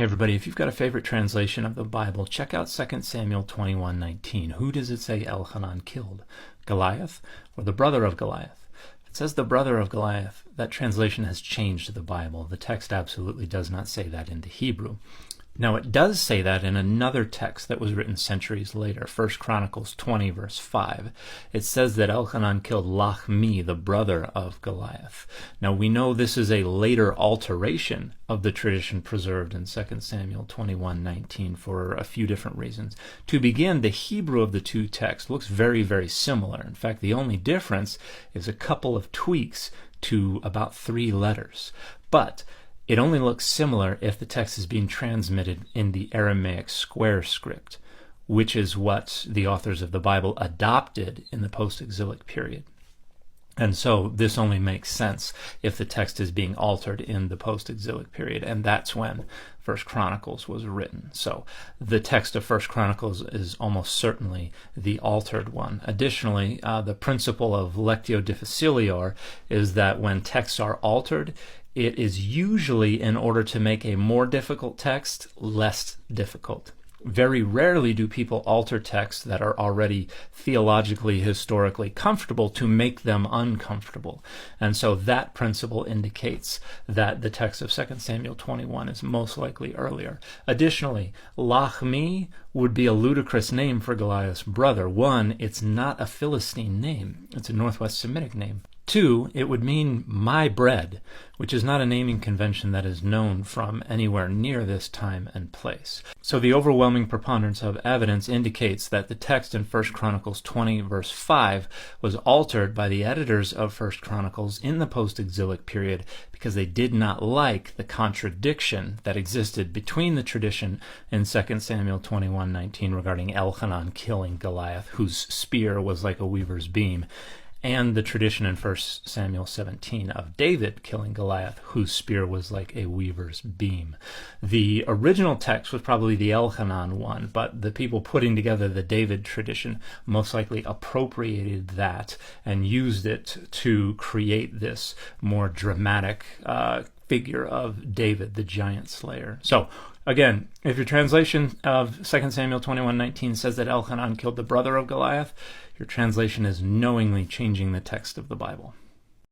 Hey everybody, if you've got a favorite translation of the Bible, check out 2 Samuel 21:19. Who does it say Elhanan killed? Goliath or the brother of Goliath? If it says the brother of Goliath, that translation has changed the Bible. The text absolutely does not say that in the Hebrew. Now it does say that in another text that was written centuries later, 1 Chronicles 20 verse 5. It says that Elhanan killed Lahmi, the brother of Goliath. Now we know this is a later alteration of the tradition preserved in 2 Samuel 21:19 for a few different reasons. To begin, the Hebrew of the two texts looks very, very similar. In fact, the only difference is a couple of tweaks to about 3 letters. But it only looks similar if the text is being transmitted in the Aramaic square script, which is what the authors of the Bible adopted in the post-exilic period. And so this only makes sense if the text is being altered in the post-exilic period, and that's when 1 Chronicles was written. So the text of 1 Chronicles is almost certainly the altered one. Additionally, the principle of lectio difficilior is that when texts are altered, it is usually in order to make a more difficult text less difficult. Very rarely do people alter texts that are already theologically, historically comfortable to make them uncomfortable. And so that principle indicates that the text of 2 Samuel 21 is most likely earlier. Additionally, Lahmi would be a ludicrous name for Goliath's brother. 1, it's not a Philistine name. It's a Northwest Semitic name. 2, it would mean my bread, which is not a naming convention that is known from anywhere near this time and place. So the overwhelming preponderance of evidence indicates that the text in 1 Chronicles 20 verse 5 was altered by the editors of 1 Chronicles in the post-exilic period because they did not like the contradiction that existed between the tradition in 2 Samuel 21:19 regarding Elhanan killing Goliath, whose spear was like a weaver's beam, and the tradition in 1 Samuel 17 of David killing Goliath, whose spear was like a weaver's beam. The original text was probably the Elhanan one, but the people putting together the David tradition most likely appropriated that and used it to create this more dramatic figure of David, the giant slayer. So, again, if your translation of 2 Samuel 21:19 says that Elhanan killed the brother of Goliath, your translation is knowingly changing the text of the Bible.